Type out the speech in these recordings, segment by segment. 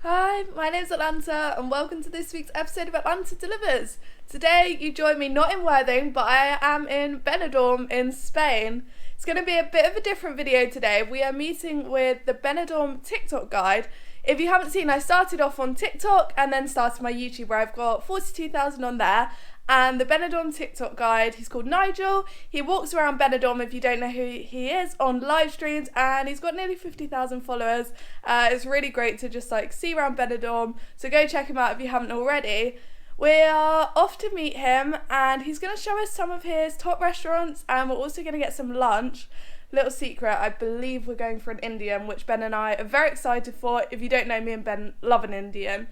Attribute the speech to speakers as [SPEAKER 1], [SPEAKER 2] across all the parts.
[SPEAKER 1] Hi, my name's Atlanta and welcome to this week's episode of Atlanta Delivers. Today you join me not in Worthing, but I am in Benidorm in Spain. It's going to be a bit of a different video today. We are meeting with the Benidorm TikTok guide. If you haven't seen, I started off on TikTok and then started my YouTube where I've got 42,000 on there. And the Benidorm TikTok guide, he's called Nigel. He walks around Benidorm, if you don't know who he is, on live streams, and he's got nearly 50,000 followers. It's really great to just see around Benidorm, so go check him out if you haven't already. We are off to meet him, and he's going to show us some of his top restaurants, and we're also going to get some lunch. Little secret, I believe we're going for an Indian, which Ben and I are very excited for. If you don't know, me and Ben love an Indian.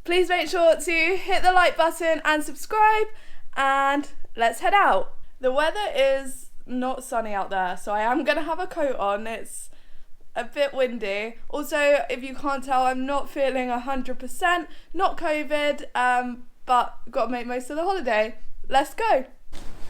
[SPEAKER 1] Please make sure to hit the like button and subscribe, and let's head out. The weather is not sunny out there, so I am going to have a coat on. It's a bit windy. Also, if you can't tell, I'm not feeling 100%, not COVID, but got to make most of the holiday. Let's go.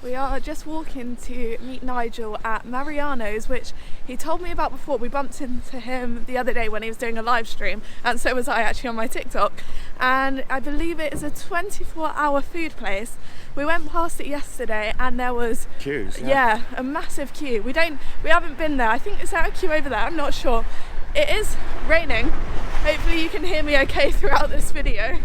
[SPEAKER 1] We are just walking to meet Nigel at Mariano's, which he told me about before. We bumped into him the other day when he was doing a live stream, and so was I actually on my TikTok. And I believe it is a 24-hour food place. We went past it yesterday and there was
[SPEAKER 2] queues.
[SPEAKER 1] Yeah, a massive queue. We haven't been there. I think it's out a queue over there, I'm not sure. It is raining. Hopefully you can hear me okay throughout this video.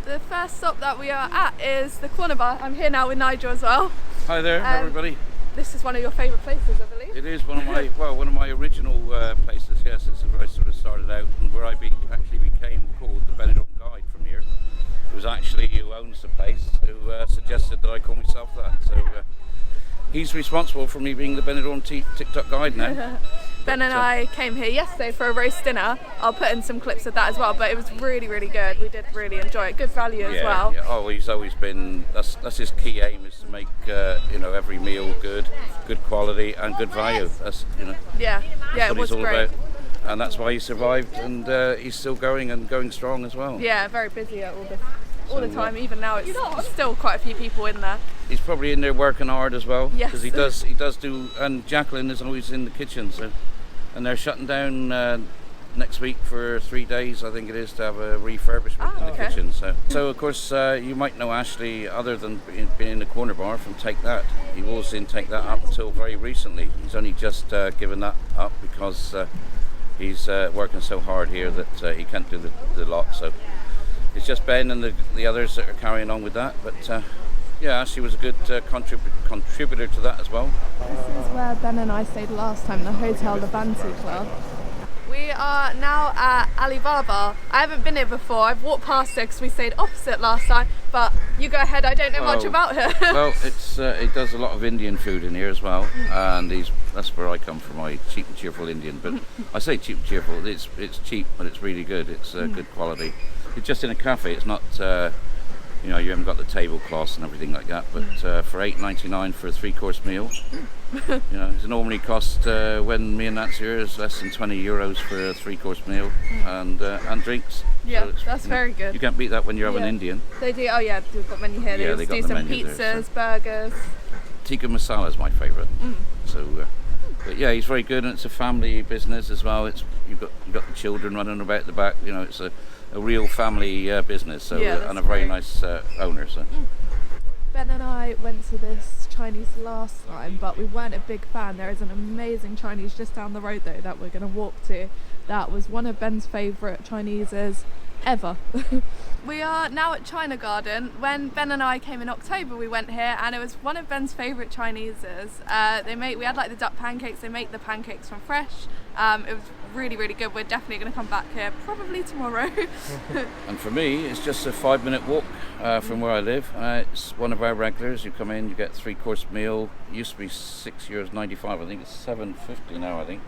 [SPEAKER 1] The first stop that we are at is the Corner Bar. I'm here now with Nigel as well.
[SPEAKER 2] Hi there, everybody.
[SPEAKER 1] This is one of your favourite places, I believe.
[SPEAKER 2] It is one of my one of my original places. Yes, it's where I sort of started out and where I actually became called the Benidorm Guide from here. It was actually who owns the place who suggested that I call myself that. So he's responsible for me being the Benidorm TikTok guide now.
[SPEAKER 1] Ben and I came here yesterday for a roast dinner. I'll put in some clips of that as well, but it was really, really good. We did really enjoy it. Good value as well.
[SPEAKER 2] Yeah. Oh, he's always been, that's his key aim, is to make every meal good quality and good value. That's
[SPEAKER 1] Yeah, it was
[SPEAKER 2] what he's all
[SPEAKER 1] great.
[SPEAKER 2] about. And that's why he survived, and he's still going and going strong as well.
[SPEAKER 1] Yeah, very busy at all the time. Even now, it's still quite a few people in there.
[SPEAKER 2] He's probably in there working hard as well.
[SPEAKER 1] Yes.
[SPEAKER 2] Because he does do, and Jacqueline is always in the kitchen, and they're shutting down next week for 3 days, I think it is, to have a refurbishment in the kitchen. So of course you might know Ashley, other than being in the Corner Bar, from Take That. He was in Take That up until very recently. He's only just given that up because he's working so hard here that he can't do the lot. So it's just Ben and the others that are carrying on with that. But yeah, Ashley was a good contributor to that as well.
[SPEAKER 1] This is where Ben and I stayed last time, the Hotel Levante Club. We are now at Alibaba. I haven't been here before. I've walked past it because we stayed opposite last time, but you go ahead, I don't know much about her.
[SPEAKER 2] Well, it does a lot of Indian food in here as well, and that's where I come from, my cheap and cheerful Indian. But I say cheap and cheerful, it's cheap, but it's really good. It's good quality. It's just in a cafe, it's not you haven't got the tablecloths and everything like that, but for $8.99 for a 3-course meal, it normally cost, when me and Nancy here, is less than €20 for a 3-course meal and drinks.
[SPEAKER 1] Yeah, so that's very good.
[SPEAKER 2] You can't beat that when you have an Indian.
[SPEAKER 1] They do, they've got menu here. They do some pizzas, burgers.
[SPEAKER 2] Tikka masala is my favourite. So, but yeah, he's very good, and it's a family business as well. You've got the children running about the back. It's a real family business, and a very nice owner. So.
[SPEAKER 1] Ben and I went to this Chinese last time, but we weren't a big fan. There is an amazing Chinese just down the road though that we're going to walk to. That was one of Ben's favourite Chineses ever. We are now at China Garden. When Ben and I came in October, we went here, and it was one of Ben's favourite Chineses. We had the duck pancakes. They make the pancakes from fresh. It was really, really good. We're definitely going to come back here probably tomorrow.
[SPEAKER 2] And for me, it's just a 5-minute walk from where I live. It's one of our regulars. You come in, you get a 3-course meal. It used to be €6.95. I think it's $7.50 now. I think,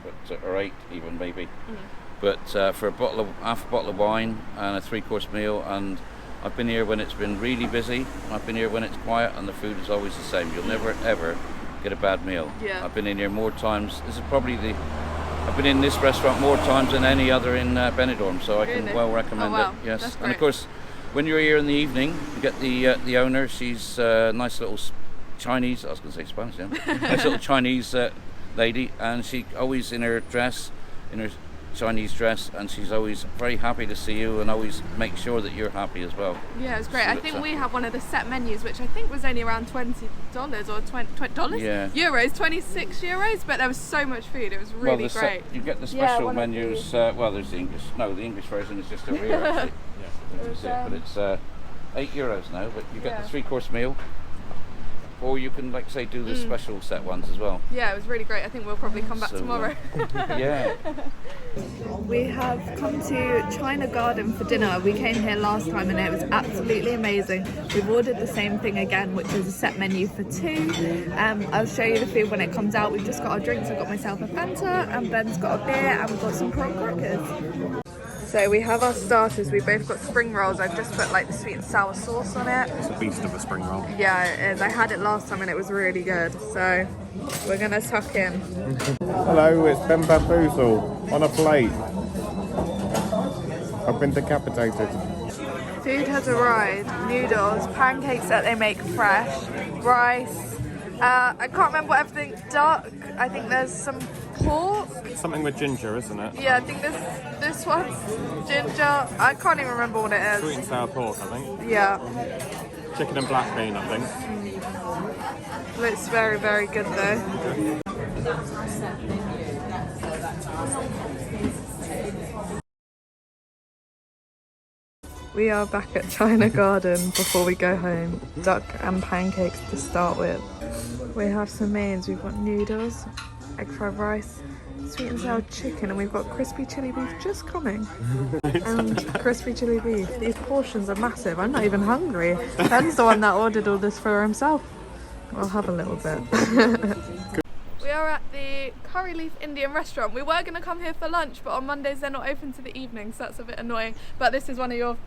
[SPEAKER 2] or $8 even maybe. But for half a bottle of wine and a 3-course meal, and I've been here when it's been really busy. I've been here when it's quiet, and the food is always the same. You'll never ever get a bad meal.
[SPEAKER 1] Yeah.
[SPEAKER 2] I've been in here more times. I've been in this restaurant more times than any other in Benidorm, so I can well recommend it. Yes, and of course, when you're here in the evening, you get the owner. She's a nice little Chinese. I was going to say Spanish. Yeah, nice little Chinese lady, and she always in her dress, in her Chinese dress, and she's always very happy to see you and always make sure that you're happy as well.
[SPEAKER 1] Yeah, it was great. I think we had one of the set menus, which I think was only around $20 or $20?
[SPEAKER 2] Yeah.
[SPEAKER 1] Euros, 26 euros, but there was so much food. It was really great.
[SPEAKER 2] You get the special menus. Well, there's the English. No, the English version is just a rear actually. But it's €8 now. But you get the 3-course meal. Or you can, like say, do the special set ones as well.
[SPEAKER 1] Yeah, it was really great. I think we'll probably come back tomorrow.
[SPEAKER 2] Yeah.
[SPEAKER 1] We have come to China Garden for dinner. We came here last time and it was absolutely amazing. We've ordered the same thing again, which is a set menu for 2. I'll show you the food when it comes out. We've just got our drinks. I've got myself a Fanta and Ben's got a beer and we've got some prawn crackers. So we have our starters. We both got spring rolls. I've just put like the sweet and sour sauce on it.
[SPEAKER 3] It's a beast of a spring roll.
[SPEAKER 1] Yeah, it is. I had it last time and it was really good. So we're gonna tuck in.
[SPEAKER 3] Hello, it's Ben Bamboozle on a plate. I've been decapitated.
[SPEAKER 1] Food has arrived. Noodles, pancakes that they make fresh, rice. I can't remember what everything. Duck. I think there's some pork.
[SPEAKER 3] Something with ginger, isn't it?
[SPEAKER 1] Yeah, I think this one's ginger. I can't even remember what it is.
[SPEAKER 3] Sweet and sour pork, I think.
[SPEAKER 1] Yeah.
[SPEAKER 3] Chicken and black bean, I think.
[SPEAKER 1] Looks very, very good though. We are back at China Garden before we go home. Duck and pancakes to start with. We have some mains. We've got noodles, egg fried rice, sweet and sour chicken, and we've got crispy chili beef just coming. And crispy chili beef. These portions are massive. I'm not even hungry. Ben's the one that ordered all this for himself. I'll have a little bit. We are at the curry leaf Indian restaurant. We were going to come here for lunch, but on Mondays they're not open to the evening, so that's a bit annoying. But this is one of your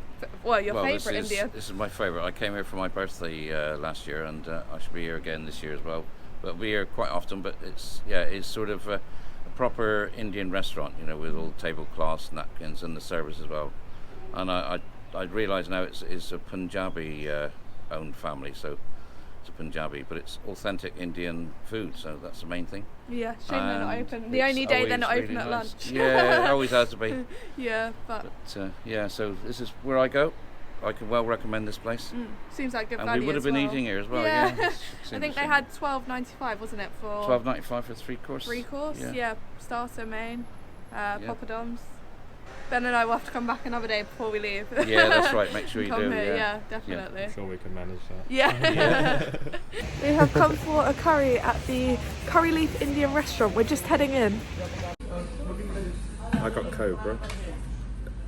[SPEAKER 1] favourite Indian.
[SPEAKER 2] This is my favourite. I came here for my birthday last year, and I should be here again this year as well. But we are quite often. But it's sort of a proper Indian restaurant, you know, with all tablecloths, napkins, and the service as well. And I realise now it's a Punjabi owned family, so. It's a Punjabi, but it's authentic Indian food, so that's the main thing.
[SPEAKER 1] Yeah, shame they're not open. The only day they're not
[SPEAKER 2] really
[SPEAKER 1] open at
[SPEAKER 2] nice.
[SPEAKER 1] lunch.
[SPEAKER 2] Yeah, it always has to be.
[SPEAKER 1] Yeah, but
[SPEAKER 2] yeah, so this is where I go. I can well recommend this place.
[SPEAKER 1] Seems like good value.
[SPEAKER 2] And we would have been eating here as well. Yeah.
[SPEAKER 1] I think they had $12.95, wasn't it, for
[SPEAKER 2] $12.95 for 3-course.
[SPEAKER 1] 3-course, yeah. Starter, main, poppadoms. Ben and I will have to come back another day before we leave.
[SPEAKER 2] Yeah, that's right. Make sure you
[SPEAKER 1] come
[SPEAKER 2] do.
[SPEAKER 1] Here, yeah, definitely.
[SPEAKER 3] I'm sure we can manage that.
[SPEAKER 1] Yeah. We have come for a curry at the Curry Leaf Indian restaurant. We're just heading in.
[SPEAKER 3] I got Cobra.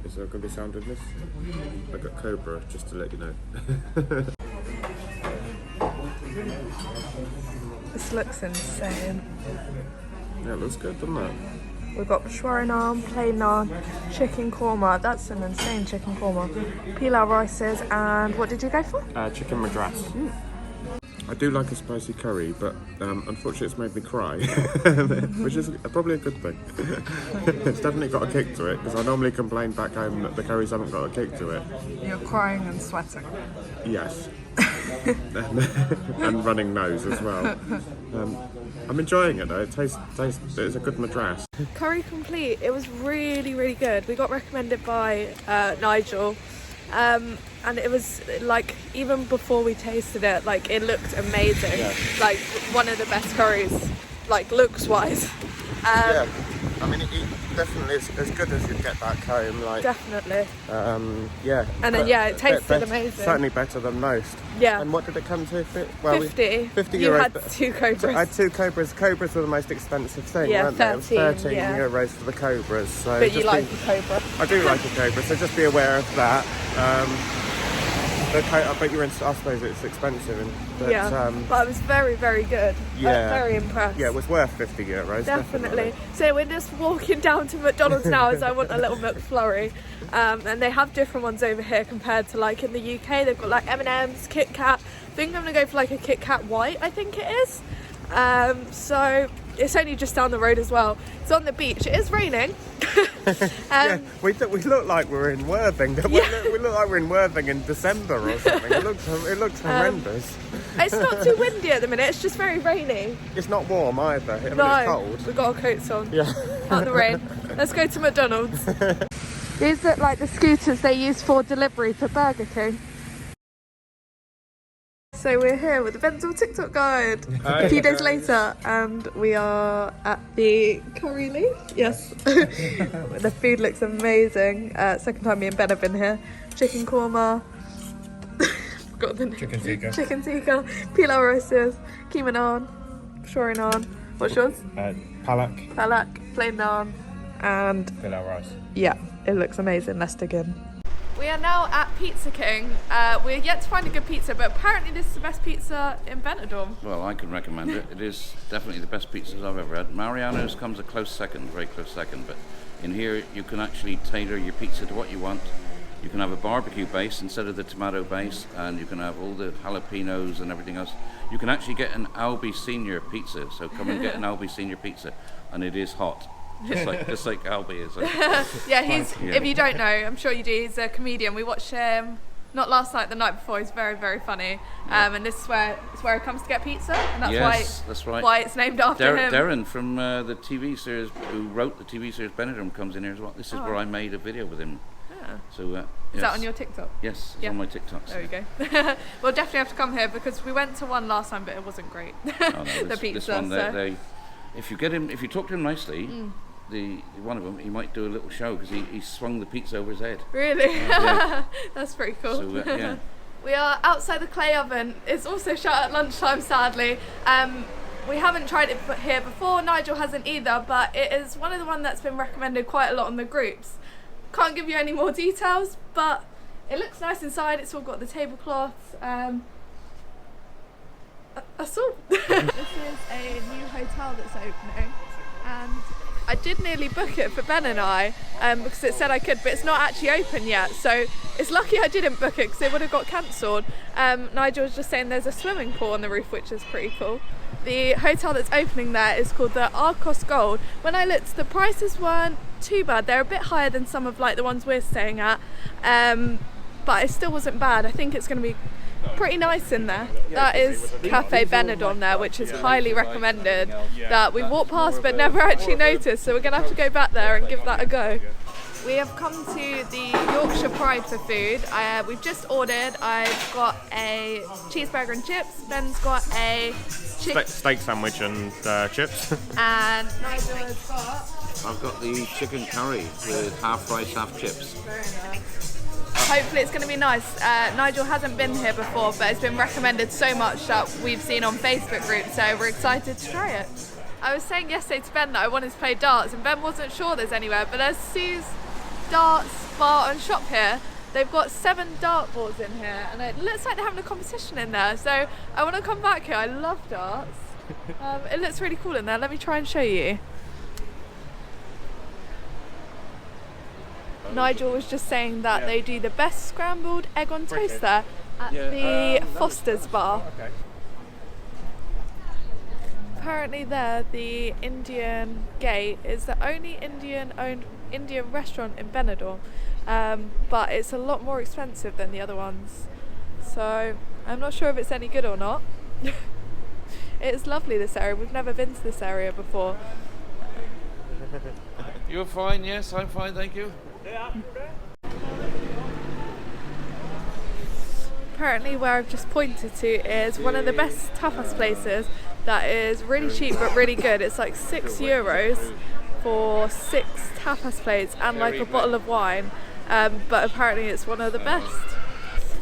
[SPEAKER 3] Is there going to be sound in this? I got Cobra, just to let you know.
[SPEAKER 1] This looks insane.
[SPEAKER 3] Yeah, it looks good, doesn't it?
[SPEAKER 1] We've got peshwari naan, plain naan, chicken korma. That's an insane chicken korma. Pilau rices, and what did you go for?
[SPEAKER 3] Chicken madras. I do like a spicy curry, but unfortunately it's made me cry, which is probably a good thing. It's definitely got a kick to it, because I normally complain back home that the curries haven't got a kick to it.
[SPEAKER 1] You're crying and sweating.
[SPEAKER 3] Yes. And running nose as well. I'm enjoying it though. It tastes. It's a good madras.
[SPEAKER 1] Curry complete. It was really, really good. We got recommended by Nigel, and it was like, even before we tasted it, like it looked amazing. Yeah. Like one of the best curries, like looks wise.
[SPEAKER 3] Yeah. I mean, it definitely is as good as you'd get back home. Like
[SPEAKER 1] definitely.
[SPEAKER 3] Yeah.
[SPEAKER 1] And then it tasted amazing.
[SPEAKER 3] Certainly better than most.
[SPEAKER 1] Yeah.
[SPEAKER 3] And what did it come to? 50
[SPEAKER 1] €50. You had 2 cobras.
[SPEAKER 3] I had 2 cobras. Cobras were the most expensive thing, weren't they? It was 13 euros for the cobras. So
[SPEAKER 1] but you like a cobra.
[SPEAKER 3] I do like a cobra, so just be aware of that. I bet I suppose it's expensive. But it was
[SPEAKER 1] very, very good.
[SPEAKER 3] Yeah.
[SPEAKER 1] Very impressed.
[SPEAKER 3] Yeah, it was worth 50 euros.
[SPEAKER 1] Definitely. So we're just walking down to McDonald's now as I want a little McFlurry. And they have different ones over here compared to like in the UK. They've got like M&M's, Kit Kat. I think I'm going to go for like a Kit Kat White, I think it is. So it's only just down the road as well. It's on the beach. It is raining.
[SPEAKER 3] Yeah, we look like we're in Worthing.
[SPEAKER 1] Yeah.
[SPEAKER 3] We look like we're in Worthing in December or something. It looks horrendous.
[SPEAKER 1] It's not too windy at the minute. It's just very rainy.
[SPEAKER 3] It's not warm either. I mean,
[SPEAKER 1] No,
[SPEAKER 3] it's cold.
[SPEAKER 1] we've got our coats on.
[SPEAKER 3] Yeah.
[SPEAKER 1] Out the rain. Let's go to McDonald's. These look like the scooters they use for delivery for Burger King. So we're here with the Benidorm TikTok guide a few days later, and we are at the curry leaf. Yes. The food looks amazing. Second time me and Ben have been here. Chicken korma. Forgot the name.
[SPEAKER 3] Chicken tikka.
[SPEAKER 1] Chicken tikka. Pilau roasted. Keema naan. Shori naan. What's yours?
[SPEAKER 3] Palak.
[SPEAKER 1] Palak. Plain naan. And
[SPEAKER 3] Pilau rice.
[SPEAKER 1] yeah, it looks amazing. Let's dig in. We are now at Pizza King. We're yet to find a good pizza, but apparently this is the best pizza in Benidorm.
[SPEAKER 2] Well, I can recommend it. It is definitely the best pizzas I've ever had. Mariano's comes a close second, very close second, but in here you can actually tailor your pizza to what you want. You can have a barbecue base instead of the tomato base, and you can have all the jalapenos and everything else. You can actually get an Albi Senior pizza, so come and get an Albi Senior pizza, and it is hot. Just like Albi is.
[SPEAKER 1] Yeah, if you don't know, I'm sure you do, he's a comedian. We watched him, not last night, the night before. He's very, very funny. And this is where he comes to get pizza, and that's why it's named after him.
[SPEAKER 2] Darren from the TV series, who wrote the TV series Benidorm, comes in here as well. This is where I made a video with him.
[SPEAKER 1] Yeah.
[SPEAKER 2] So yes.
[SPEAKER 1] Is that on your TikTok?
[SPEAKER 2] Yes, it's on my TikTok.
[SPEAKER 1] There we go. We'll definitely have to come here because we went to one last time, but it wasn't great. The pizza.
[SPEAKER 2] This one, if you talk to him nicely. One of them, he might do a little show because he swung the pizza over his head.
[SPEAKER 1] Really?
[SPEAKER 2] Yeah.
[SPEAKER 1] That's pretty cool.
[SPEAKER 2] So, yeah.
[SPEAKER 1] We are outside the clay oven. It's also shut at lunchtime, sadly. We haven't tried it here before. Nigel hasn't either, but it is one of the ones that's been recommended quite a lot on the groups. Can't give you any more details, but it looks nice inside. It's all got the tablecloths. That's all. This is a new hotel that's opening, and I did nearly book it for Ben and I because it said I could, but it's not actually open yet, so it's lucky I didn't book it because it would have got cancelled. Nigel was just saying there's a swimming pool on the roof, which is pretty cool. The hotel that's opening there is called the Arcos Gold. When I looked, the prices weren't too bad. They're a bit higher than some of like the ones we're staying at, but it still wasn't bad. I think it's going to be pretty nice in there. That is Cafe Benidorm there, which is highly recommended, that we've walked past but never actually noticed, so we're going to have to go back there and give that a go. We have come to the Yorkshire Pride for food. We've just ordered. I've got a cheeseburger and chips. Ben's got a
[SPEAKER 3] Steak sandwich and chips.
[SPEAKER 1] And Nigel has got...
[SPEAKER 2] I've got the chicken curry with half rice, half chips.
[SPEAKER 1] Very nice. Hopefully it's going to be nice. Nigel hasn't been here before, but it's been recommended so much that we've seen on Facebook groups, so we're excited to try it. I was saying yesterday to Ben that I wanted to play darts, and Ben wasn't sure there's anywhere, but there's Sue's Darts Bar and Shop here. They've got 7 dartboards in here, and it looks like they're having a competition in there, so I want to come back here. I love darts. It looks really cool in there. Let me try and show you. Nigel was just saying that they do the best scrambled egg on toast there at the Foster's Bar.
[SPEAKER 3] Okay.
[SPEAKER 1] Apparently there, the Indian Gate is the only Indian-owned Indian restaurant in Benidorm, but it's a lot more expensive than the other ones. So I'm not sure if it's any good or not. It's lovely, this area. We've never been to this area before.
[SPEAKER 2] You're fine, yes, I'm fine, thank you.
[SPEAKER 1] Apparently where I've just pointed to is one of the best tapas places that is really cheap but really good. It's like €6 for 6 tapas plates and like a bottle of wine, but apparently it's one of the best.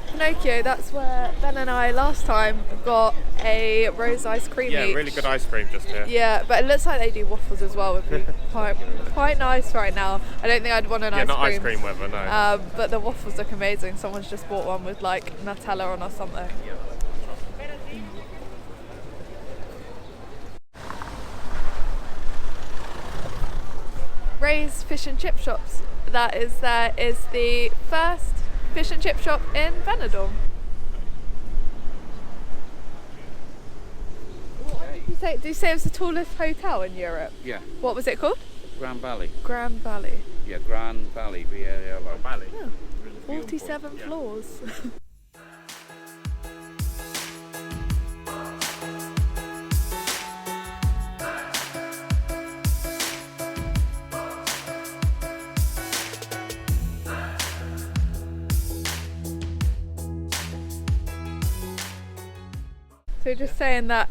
[SPEAKER 1] Pinocchio, that's where Ben and I last time got a rose ice cream each.
[SPEAKER 3] Really good ice cream just here.
[SPEAKER 1] Yeah, but it looks like they do waffles as well, would be quite nice right now. I don't think I'd want an ice cream.
[SPEAKER 3] Yeah, not ice cream weather, no.
[SPEAKER 1] But the waffles look amazing. Someone's just bought one with like Nutella on or something. Ray's Fish and Chip Shops. That is the first fish and chip shop in Benidorm. Did you say it was the tallest hotel in Europe?
[SPEAKER 2] Yeah.
[SPEAKER 1] What was it called?
[SPEAKER 2] Grand Valley.
[SPEAKER 1] Grand Valley.
[SPEAKER 2] Yeah, Grand Valley. V-A-L-I.
[SPEAKER 3] Valley.
[SPEAKER 1] Oh, 47 floors. So just saying that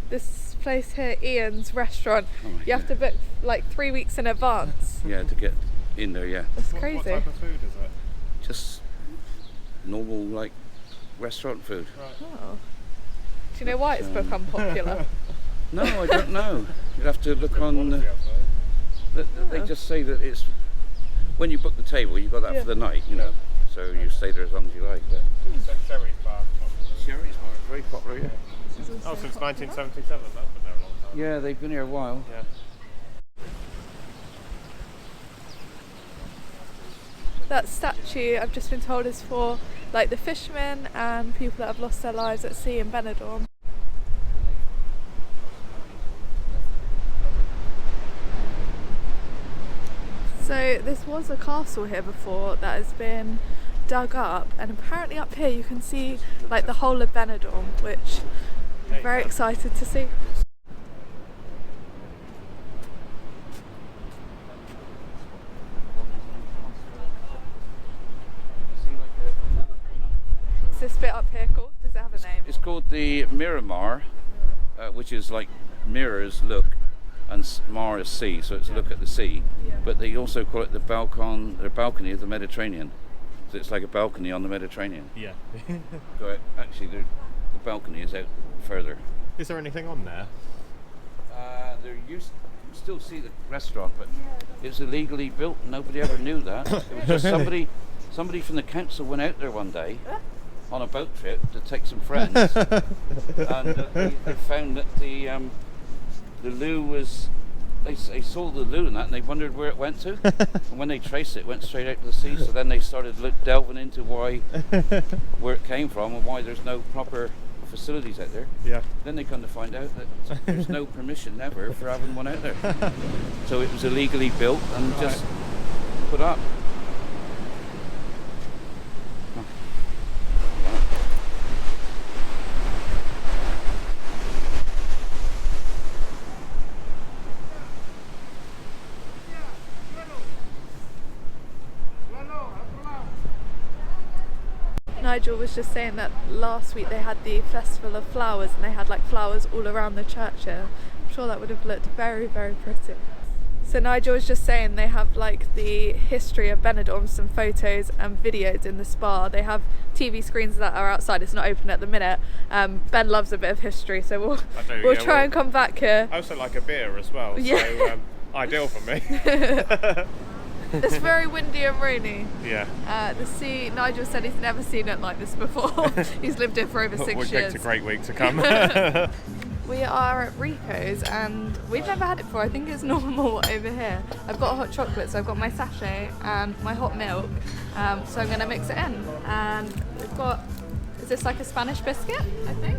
[SPEAKER 1] this place here, Ian's restaurant, you have to book like 3 weeks in advance.
[SPEAKER 2] Yeah, to get in there, yeah.
[SPEAKER 1] That's crazy.
[SPEAKER 3] What type of food is it?
[SPEAKER 2] Just normal, like, restaurant food.
[SPEAKER 3] Right.
[SPEAKER 1] Oh. Do you know why it's become popular?
[SPEAKER 2] No, I don't know. You'd have to look on... They just say that it's... When you book the table, you got that for the night, you know. So you stay there as long as you like.
[SPEAKER 3] Sherry's bar.
[SPEAKER 2] Sherry's bar, very popular, yeah.
[SPEAKER 3] Oh, since 1977, that's been there a long time.
[SPEAKER 2] Yeah, they've been here a while.
[SPEAKER 3] Yeah.
[SPEAKER 1] That statue, I've just been told, is for like the fishermen and people that have lost their lives at sea in Benidorm. So this was a castle here before that has been dug up, and apparently up here you can see like the whole of Benidorm, which I'm very excited to see. What's this bit up here called? Does it have a name?
[SPEAKER 2] It's called the Miramar, which is like mirrors look, and Mar is sea, so it's look at the sea.
[SPEAKER 1] Yeah.
[SPEAKER 2] But they also call it the balcony of the Mediterranean. So it's like a balcony on the Mediterranean.
[SPEAKER 3] Yeah.
[SPEAKER 2] So actually, the balcony is out further.
[SPEAKER 3] Is there anything on there?
[SPEAKER 2] There used you still see the restaurant, but it's illegally built. Nobody ever knew that. It was just somebody from the council went out there one day on a boat trip to take some friends, and they found that the loo was. They saw the loo and that, and they wondered where it went to. And when they traced it, it went straight out to the sea. So then they started delving into where it came from and why there's no proper facilities out there.
[SPEAKER 3] Yeah.
[SPEAKER 2] Then they come to find out that there's no permission ever for having one out there. So it was illegally built and just put up.
[SPEAKER 1] Nigel was just saying that last week they had the Festival of Flowers and they had like flowers all around the church here. I'm sure that would have looked very, very pretty. So Nigel was just saying they have like the history of Benidorm, some photos and videos in the spa. They have TV screens that are outside, it's not open at the minute. Ben loves a bit of history, so we'll try and come back here.
[SPEAKER 3] I also like a beer as well, so ideal for me.
[SPEAKER 1] It's very windy and rainy.
[SPEAKER 3] Yeah.
[SPEAKER 1] The sea, Nigel said he's never seen it like this before. He's lived here for over 6 years.
[SPEAKER 3] It's a great week to come.
[SPEAKER 1] We are at Rico's and we've never had it before. I think it's normal over here. I've got a hot chocolate, so I've got my sachet and my hot milk. So I'm going to mix it in. And we've got, is this like a Spanish biscuit, I think?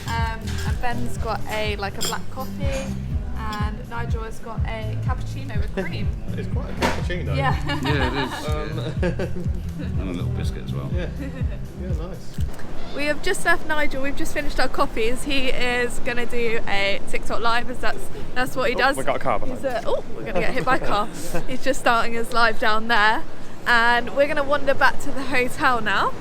[SPEAKER 1] And Ben's got a black coffee. And Nigel has got a cappuccino with cream.
[SPEAKER 3] It's quite a cappuccino.
[SPEAKER 1] Yeah.
[SPEAKER 2] Yeah, it is. And a little biscuit as well.
[SPEAKER 3] Yeah. Yeah, nice.
[SPEAKER 1] We have just left Nigel. We've just finished our coffees. He is going to do a TikTok live, as that's what he does.
[SPEAKER 3] We got a car behind.
[SPEAKER 1] We're going to get hit by a car. He's just starting his live down there. And we're going to wander back to the hotel now.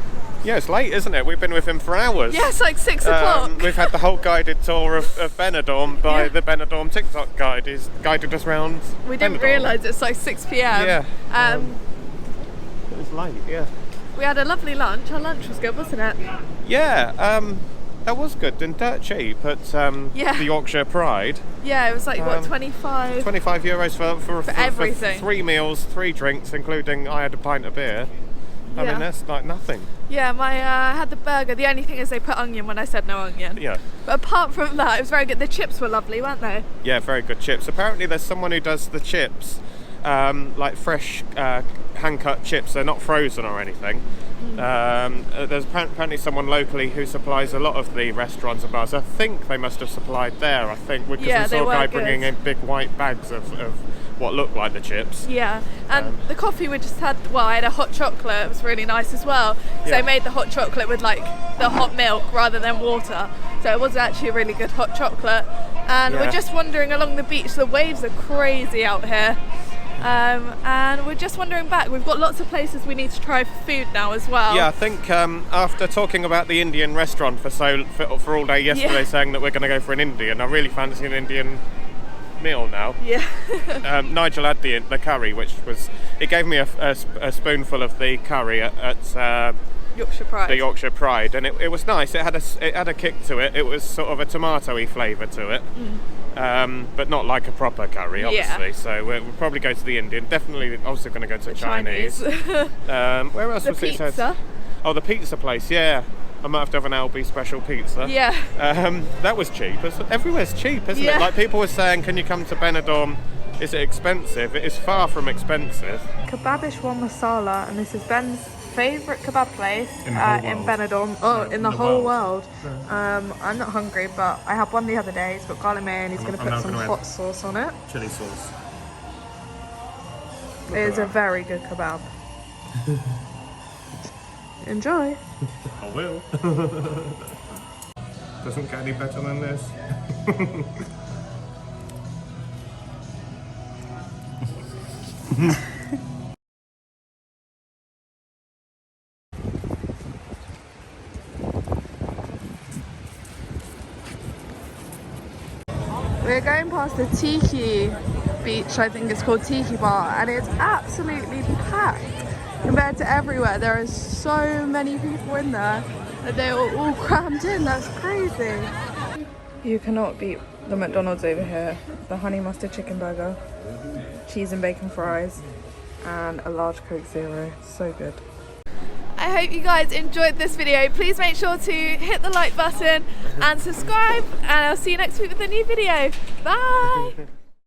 [SPEAKER 3] Yeah, it's late, isn't it? We've been with him for hours.
[SPEAKER 1] Yeah, it's like 6 o'clock.
[SPEAKER 3] We've had the whole guided tour of Benidorm by the Benidorm TikTok guide. He's guided us around.
[SPEAKER 1] We didn't realise it's like 6 p.m.
[SPEAKER 3] Yeah. It was late, yeah.
[SPEAKER 1] We had a lovely lunch. Our lunch was good, wasn't it?
[SPEAKER 3] Yeah, that was good and dirt cheap at the Yorkshire Pride.
[SPEAKER 1] Yeah, it was like, what, 25?
[SPEAKER 3] 25 euros for
[SPEAKER 1] everything.
[SPEAKER 3] For 3 meals, 3 drinks, including I had a pint of beer. I mean, that's like nothing.
[SPEAKER 1] Yeah, I had the burger. The only thing is they put onion when I said no onion.
[SPEAKER 3] Yeah.
[SPEAKER 1] But apart from that, it was very good. The chips were lovely, weren't they?
[SPEAKER 3] Yeah, very good chips. Apparently there's someone who does the chips, like fresh hand-cut chips. They're not frozen or anything. There's apparently someone locally who supplies a lot of the restaurants and bars. I think they must have supplied there, because we saw a guy bringing in big white bags of what looked like the chips.
[SPEAKER 1] Yeah, and the coffee we just had, well, I had a hot chocolate. It was really nice as well. So I made the hot chocolate with like the hot milk rather than water. So it was actually a really good hot chocolate. And we're just wandering along the beach. The waves are crazy out here. And we're just wandering back. We've got lots of places we need to try for food now as well.
[SPEAKER 3] Yeah, I think after talking about the Indian restaurant for all day yesterday, saying that we're going to go for an Indian, I really fancy an Indian meal now.
[SPEAKER 1] Yeah.
[SPEAKER 3] Nigel had the curry, which was, it gave me a spoonful of the curry at
[SPEAKER 1] Yorkshire Pride.
[SPEAKER 3] The Yorkshire Pride, and it was nice. It had a kick to it. It was sort of a tomatoey flavour to it. But not like a proper curry, obviously. So we'll probably go to the Indian. Definitely, also going to go to the Chinese. Where else was it said? Oh, the pizza place. Yeah, I might have to have an Albi special pizza.
[SPEAKER 1] Yeah.
[SPEAKER 3] That was cheap. Everywhere's cheap, isn't it? Like people were saying, can you come to Benidorm? Is it expensive? It is far from expensive.
[SPEAKER 1] Kebabish One Masala, and this is Ben's favourite kebab place in Benidorm. In the whole world. I'm not hungry, but I had one the other day. He's got garlic mayo and he's going to put some hot sauce on it.
[SPEAKER 3] Chili sauce.
[SPEAKER 1] It is a very good kebab. Enjoy.
[SPEAKER 3] I will. Doesn't get any better than this.
[SPEAKER 1] We're going past the Tiki beach, I think it's called Tiki Bar, and it's absolutely packed compared to everywhere. There are so many people in there that they're all crammed in. That's crazy. You cannot beat the McDonald's over here. The honey mustard chicken burger, cheese and bacon fries, and a large Coke Zero. So good. I hope you guys enjoyed this video. Please make sure to hit the like button and subscribe, and I'll see you next week with a new video. Bye!